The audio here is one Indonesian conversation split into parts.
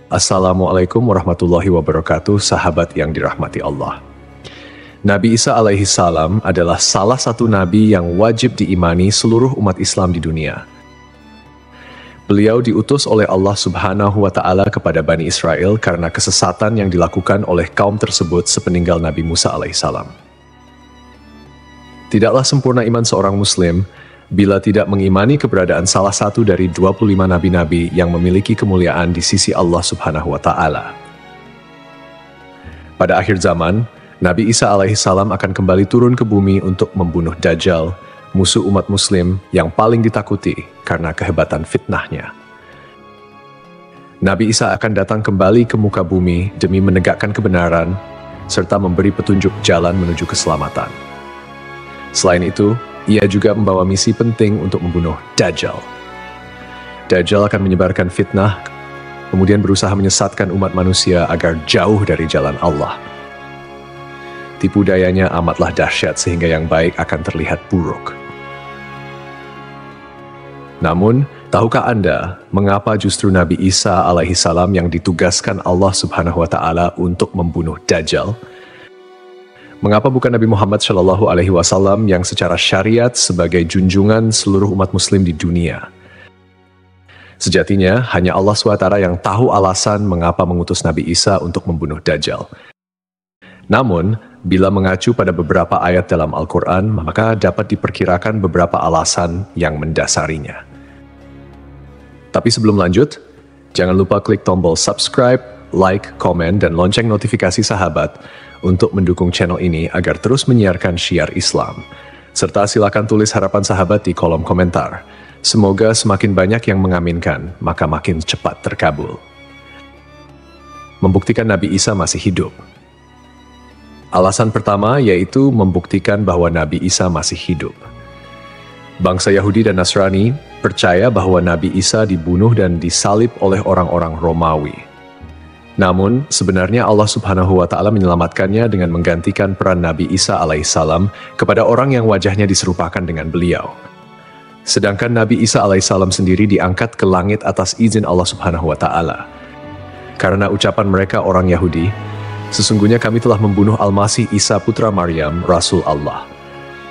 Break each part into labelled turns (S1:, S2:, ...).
S1: Assalamualaikum warahmatullahi wabarakatuh, sahabat yang dirahmati Allah. Nabi Isa alaihi salam adalah salah satu nabi yang wajib diimani seluruh umat Islam di dunia. Beliau diutus oleh Allah Subhanahu wa Ta'ala kepada Bani Israel karena kesesatan yang dilakukan oleh kaum tersebut sepeninggal Nabi Musa alaihi salam. Tidaklah sempurna iman seorang Muslim bila tidak mengimani keberadaan salah satu dari 25 nabi-nabi yang memiliki kemuliaan di sisi Allah Subhanahu wa Ta'ala. Pada akhir zaman, Nabi Isa alaihi salam akan kembali turun ke bumi untuk membunuh Dajjal, musuh umat Muslim yang paling ditakuti karena kehebatan fitnahnya. Nabi Isa akan datang kembali ke muka bumi demi menegakkan kebenaran serta memberi petunjuk jalan menuju keselamatan. Selain itu, ia juga membawa misi penting untuk membunuh Dajjal. Dajjal akan menyebarkan fitnah, kemudian berusaha menyesatkan umat manusia agar jauh dari jalan Allah. Tipu dayanya amatlah dahsyat sehingga yang baik akan terlihat buruk. Namun, tahukah Anda mengapa justru Nabi Isa alaihi salam yang ditugaskan Allah Subhanahu wa Ta'ala untuk membunuh Dajjal? Mengapa bukan Nabi Muhammad Shallallahu Alaihi Wasallam yang secara syariat sebagai junjungan seluruh umat Muslim di dunia? Sejatinya, hanya Allah SWT yang tahu alasan mengapa mengutus Nabi Isa untuk membunuh Dajjal. Namun, bila mengacu pada beberapa ayat dalam Al-Quran, maka dapat diperkirakan beberapa alasan yang mendasarinya. Tapi sebelum lanjut, jangan lupa klik tombol subscribe, like, komen, dan lonceng notifikasi sahabat untuk mendukung channel ini agar terus menyiarkan syiar Islam. Serta silakan tulis harapan sahabat di kolom komentar. Semoga semakin banyak yang mengaminkan, maka makin cepat terkabul. Membuktikan Nabi Isa masih hidup. Alasan pertama yaitu membuktikan bahwa Nabi Isa masih hidup. Bangsa Yahudi dan Nasrani percaya bahwa Nabi Isa dibunuh dan disalib oleh orang-orang Romawi. Namun, sebenarnya Allah Subhanahu wa Ta'ala menyelamatkannya dengan menggantikan peran Nabi Isa alaihissalam kepada orang yang wajahnya diserupakan dengan beliau. Sedangkan Nabi Isa alaihissalam sendiri diangkat ke langit atas izin Allah Subhanahu wa Ta'ala. Karena ucapan mereka orang Yahudi, sesungguhnya kami telah membunuh Al-Masih Isa putra Maryam, Rasul Allah.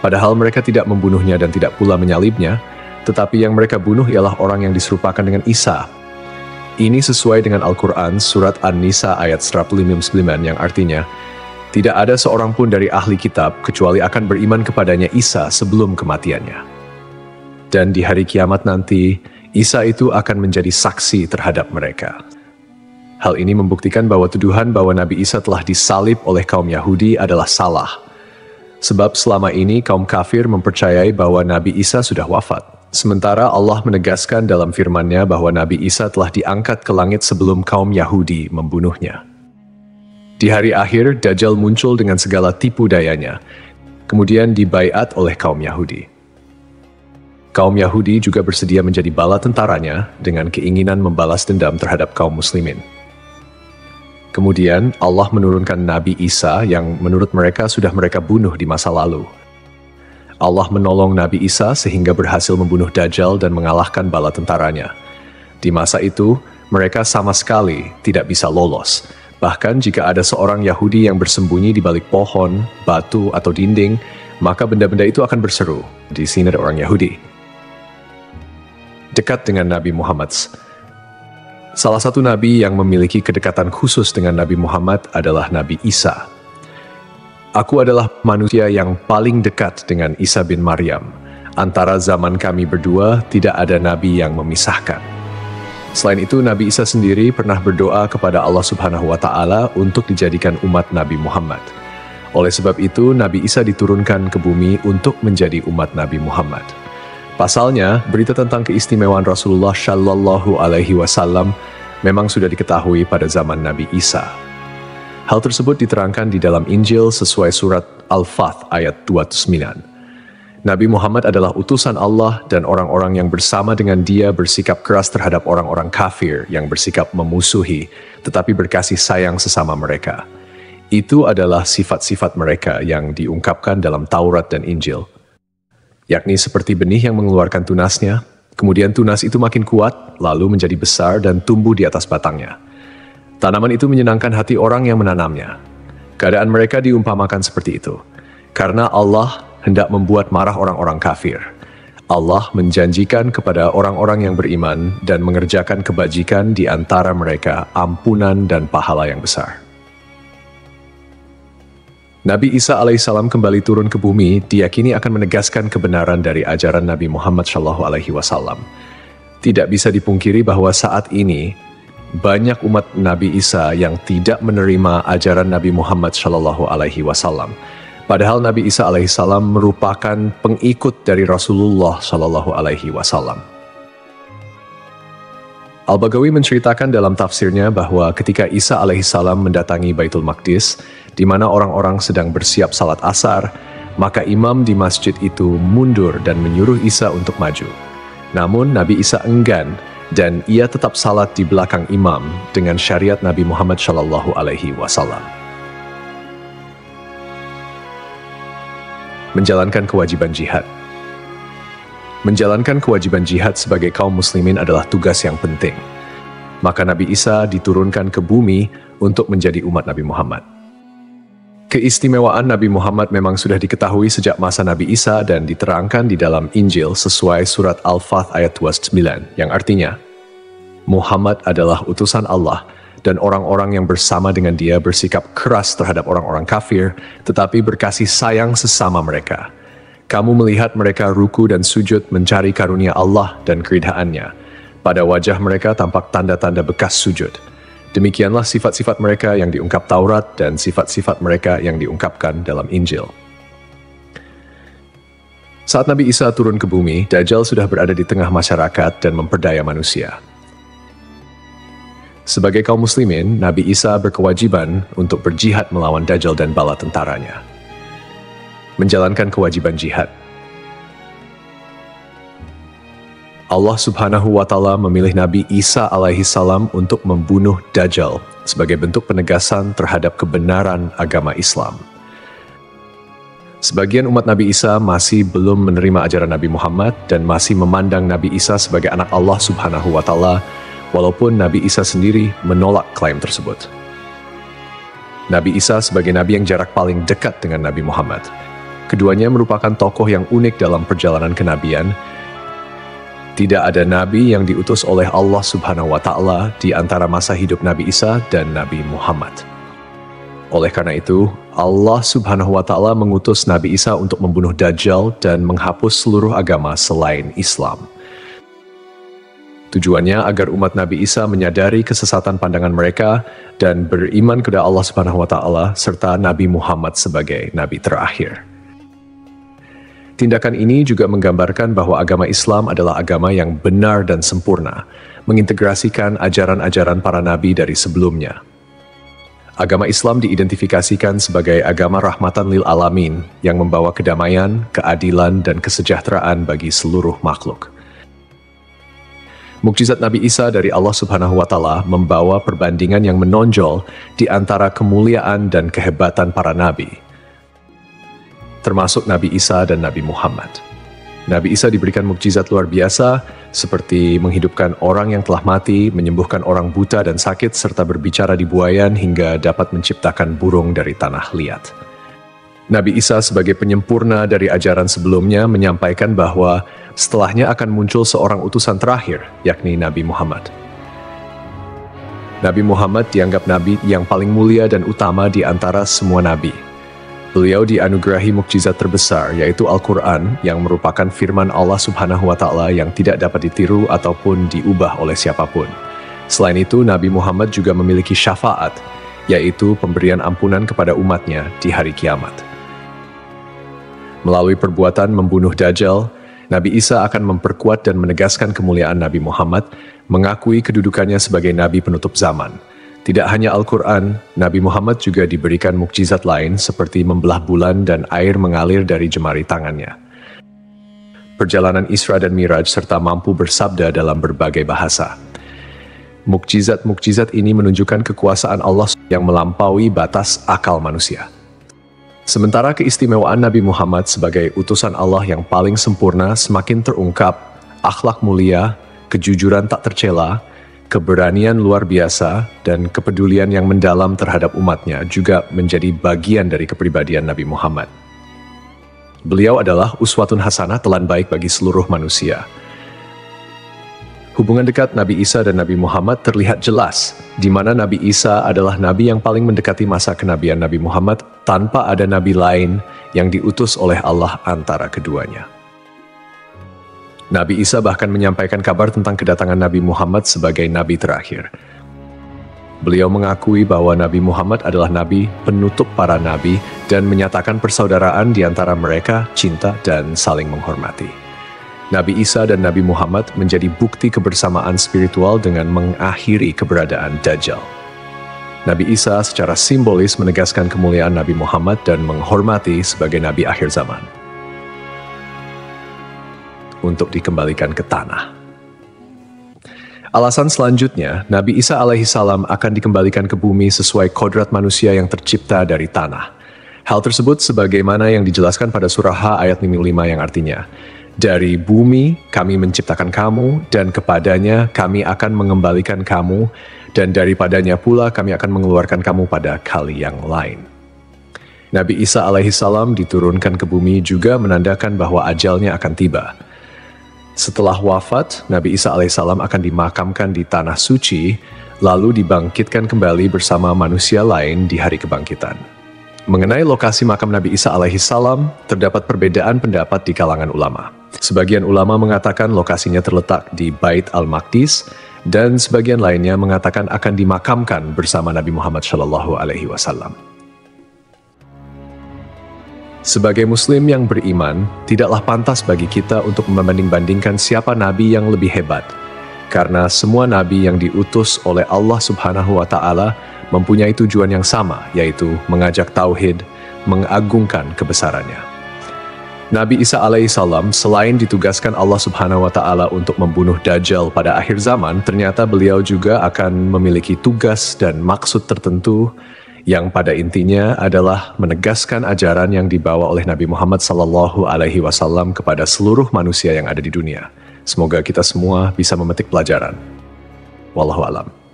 S1: Padahal mereka tidak membunuhnya dan tidak pula menyalibnya, tetapi yang mereka bunuh ialah orang yang diserupakan dengan Isa. Ini sesuai dengan Al-Quran surat An-Nisa ayat 159 yang artinya, tidak ada seorang pun dari ahli kitab kecuali akan beriman kepadanya Isa sebelum kematiannya. Dan di hari kiamat nanti, Isa itu akan menjadi saksi terhadap mereka. Hal ini membuktikan bahwa tuduhan bahwa Nabi Isa telah disalib oleh kaum Yahudi adalah salah. Sebab selama ini kaum kafir mempercayai bahwa Nabi Isa sudah wafat. Sementara Allah menegaskan dalam firman-Nya bahwa Nabi Isa telah diangkat ke langit sebelum kaum Yahudi membunuhnya. Di hari akhir, Dajjal muncul dengan segala tipu dayanya, kemudian dibaiat oleh kaum Yahudi. Kaum Yahudi juga bersedia menjadi bala tentaranya dengan keinginan membalas dendam terhadap kaum muslimin. Kemudian Allah menurunkan Nabi Isa yang menurut mereka sudah mereka bunuh di masa lalu. Allah menolong Nabi Isa sehingga berhasil membunuh Dajjal dan mengalahkan bala tentaranya. Di masa itu, mereka sama sekali tidak bisa lolos. Bahkan jika ada seorang Yahudi yang bersembunyi di balik pohon, batu, atau dinding, maka benda-benda itu akan berseru. Di sini ada orang Yahudi. Dekat dengan Nabi Muhammad. Salah satu nabi yang memiliki kedekatan khusus dengan Nabi Muhammad adalah Nabi Isa. Aku adalah manusia yang paling dekat dengan Isa bin Maryam. Antara zaman kami berdua, tidak ada nabi yang memisahkan. Selain itu, Nabi Isa sendiri pernah berdoa kepada Allah Subhanahu wa Ta'ala untuk dijadikan umat Nabi Muhammad. Oleh sebab itu, Nabi Isa diturunkan ke bumi untuk menjadi umat Nabi Muhammad. Pasalnya, berita tentang keistimewaan Rasulullah Shallallahu Alaihi Wasallam memang sudah diketahui pada zaman Nabi Isa. Hal tersebut diterangkan di dalam Injil sesuai surat Al-Fath ayat 29. Nabi Muhammad adalah utusan Allah dan orang-orang yang bersama dengan dia bersikap keras terhadap orang-orang kafir yang bersikap memusuhi, tetapi berkasih sayang sesama mereka. Itu adalah sifat-sifat mereka yang diungkapkan dalam Taurat dan Injil. Yakni seperti benih yang mengeluarkan tunasnya, kemudian tunas itu makin kuat, lalu menjadi besar dan tumbuh di atas batangnya. Tanaman itu menyenangkan hati orang yang menanamnya. Keadaan mereka diumpamakan seperti itu. Karena Allah hendak membuat marah orang-orang kafir. Allah menjanjikan kepada orang-orang yang beriman dan mengerjakan kebajikan di antara mereka ampunan dan pahala yang besar. Nabi Isa alaihissalam kembali turun ke bumi diyakini akan menegaskan kebenaran dari ajaran Nabi Muhammad SAW. Tidak bisa dipungkiri bahwa saat ini banyak umat Nabi Isa yang tidak menerima ajaran Nabi Muhammad SAW. Padahal Nabi Isa alaihissalam merupakan pengikut dari Rasulullah SAW. Al-Baghawi menceritakan dalam tafsirnya bahwa ketika Isa alaihissalam mendatangi Baitul Maqdis, di mana orang-orang sedang bersiap salat asar, maka imam di masjid itu mundur dan menyuruh Isa untuk maju. Namun Nabi Isa enggan dan ia tetap salat di belakang imam dengan syariat Nabi Muhammad SAW. Menjalankan kewajiban jihad. Menjalankan kewajiban jihad sebagai kaum muslimin adalah tugas yang penting. Maka Nabi Isa diturunkan ke bumi untuk menjadi umat Nabi Muhammad. Keistimewaan Nabi Muhammad memang sudah diketahui sejak masa Nabi Isa dan diterangkan di dalam Injil sesuai surat Al-Fath ayat 29, yang artinya, Muhammad adalah utusan Allah dan orang-orang yang bersama dengan dia bersikap keras terhadap orang-orang kafir, tetapi berkasih sayang sesama mereka. Kamu melihat mereka ruku dan sujud mencari karunia Allah dan keridhaannya. Pada wajah mereka tampak tanda-tanda bekas sujud. Demikianlah sifat-sifat mereka yang diungkap Taurat dan sifat-sifat mereka yang diungkapkan dalam Injil. Saat Nabi Isa turun ke bumi, Dajjal sudah berada di tengah masyarakat dan memperdaya manusia. Sebagai kaum muslimin, Nabi Isa berkewajiban untuk berjihad melawan Dajjal dan bala tentaranya. Menjalankan kewajiban jihad. Allah Subhanahu wa Ta'ala memilih Nabi Isa alaihissalam untuk membunuh Dajjal sebagai bentuk penegasan terhadap kebenaran agama Islam. Sebagian umat Nabi Isa masih belum menerima ajaran Nabi Muhammad dan masih memandang Nabi Isa sebagai anak Allah Subhanahu wa Ta'ala, walaupun Nabi Isa sendiri menolak klaim tersebut. Nabi Isa sebagai nabi yang jarak paling dekat dengan Nabi Muhammad. Keduanya merupakan tokoh yang unik dalam perjalanan kenabian. Tidak ada nabi yang diutus oleh Allah Subhanahu wa Ta'ala di antara masa hidup Nabi Isa dan Nabi Muhammad. Oleh karena itu, Allah Subhanahu wa Ta'ala mengutus Nabi Isa untuk membunuh Dajjal dan menghapus seluruh agama selain Islam. Tujuannya agar umat Nabi Isa menyadari kesesatan pandangan mereka dan beriman kepada Allah Subhanahu wa Ta'ala serta Nabi Muhammad sebagai nabi terakhir. Tindakan ini juga menggambarkan bahwa agama Islam adalah agama yang benar dan sempurna, mengintegrasikan ajaran-ajaran para nabi dari sebelumnya. Agama Islam diidentifikasikan sebagai agama rahmatan lil alamin yang membawa kedamaian, keadilan, dan kesejahteraan bagi seluruh makhluk. Mukjizat Nabi Isa dari Allah Subhanahu wa Ta'ala membawa perbandingan yang menonjol di antara kemuliaan dan kehebatan para nabi, termasuk Nabi Isa dan Nabi Muhammad. Nabi Isa diberikan mukjizat luar biasa seperti menghidupkan orang yang telah mati, menyembuhkan orang buta dan sakit, serta berbicara di buayan hingga dapat menciptakan burung dari tanah liat. Nabi Isa sebagai penyempurna dari ajaran sebelumnya menyampaikan bahwa setelahnya akan muncul seorang utusan terakhir, yakni Nabi Muhammad. Nabi Muhammad dianggap nabi yang paling mulia dan utama di antara semua nabi. Beliau dianugerahi mukjizat terbesar, yaitu Al-Quran, yang merupakan firman Allah Subhanahu wa Ta'ala yang tidak dapat ditiru ataupun diubah oleh siapapun. Selain itu, Nabi Muhammad juga memiliki syafaat, yaitu pemberian ampunan kepada umatnya di hari kiamat. Melalui perbuatan membunuh Dajjal, Nabi Isa akan memperkuat dan menegaskan kemuliaan Nabi Muhammad, mengakui kedudukannya sebagai nabi penutup zaman. Tidak hanya Al-Quran, Nabi Muhammad juga diberikan mukjizat lain seperti membelah bulan dan air mengalir dari jemari tangannya. perjalanan Isra dan Miraj, serta mampu bersabda dalam berbagai bahasa. Mukjizat-mukjizat ini menunjukkan kekuasaan Allah yang melampaui batas akal manusia. Sementara keistimewaan Nabi Muhammad sebagai utusan Allah yang paling sempurna semakin terungkap, akhlak mulia, kejujuran tak tercela, keberanian luar biasa, dan kepedulian yang mendalam terhadap umatnya juga menjadi bagian dari kepribadian Nabi Muhammad. Beliau adalah uswatun hasanah, telan baik bagi seluruh manusia. Hubungan dekat Nabi Isa dan Nabi Muhammad terlihat jelas, di mana Nabi Isa adalah nabi yang paling mendekati masa kenabian Nabi Muhammad tanpa ada nabi lain yang diutus oleh Allah antara keduanya. Nabi Isa bahkan menyampaikan kabar tentang kedatangan Nabi Muhammad sebagai nabi terakhir. Beliau mengakui bahwa Nabi Muhammad adalah nabi penutup para nabi dan menyatakan persaudaraan di antara mereka, cinta dan saling menghormati. Nabi Isa dan Nabi Muhammad menjadi bukti kebersamaan spiritual dengan mengakhiri keberadaan Dajjal. Nabi Isa secara simbolis menegaskan kemuliaan Nabi Muhammad dan menghormati sebagai nabi akhir zaman. Untuk dikembalikan ke tanah. Alasan selanjutnya, Nabi Isa alaihissalam akan dikembalikan ke bumi sesuai kodrat manusia yang tercipta dari tanah. Hal tersebut sebagaimana yang dijelaskan pada surah H ayat 5 yang artinya, dari bumi kami menciptakan kamu dan kepadanya kami akan mengembalikan kamu dan daripadanya pula kami akan mengeluarkan kamu pada kali yang lain. Nabi Isa alaihissalam diturunkan ke bumi juga menandakan bahwa ajalnya akan tiba. Setelah wafat, Nabi Isa alaihissalam akan dimakamkan di tanah suci, lalu dibangkitkan kembali bersama manusia lain di hari kebangkitan. Mengenai lokasi makam Nabi Isa alaihissalam, terdapat perbedaan pendapat di kalangan ulama. Sebagian ulama mengatakan lokasinya terletak di Bait al-Maqdis, dan sebagian lainnya mengatakan akan dimakamkan bersama Nabi Muhammad SAW. Sebagai muslim yang beriman, tidaklah pantas bagi kita untuk membanding-bandingkan siapa nabi yang lebih hebat. Karena semua nabi yang diutus oleh Allah Subhanahu wa Ta'ala mempunyai tujuan yang sama, yaitu mengajak tauhid, mengagungkan kebesarannya. Nabi Isa alaihissalam selain ditugaskan Allah Subhanahu wa Ta'ala untuk membunuh Dajjal pada akhir zaman, ternyata beliau juga akan memiliki tugas dan maksud tertentu yang pada intinya adalah menegaskan ajaran yang dibawa oleh Nabi Muhammad SAW kepada seluruh manusia yang ada di dunia. Semoga kita semua bisa memetik pelajaran. Wallahu a'lam.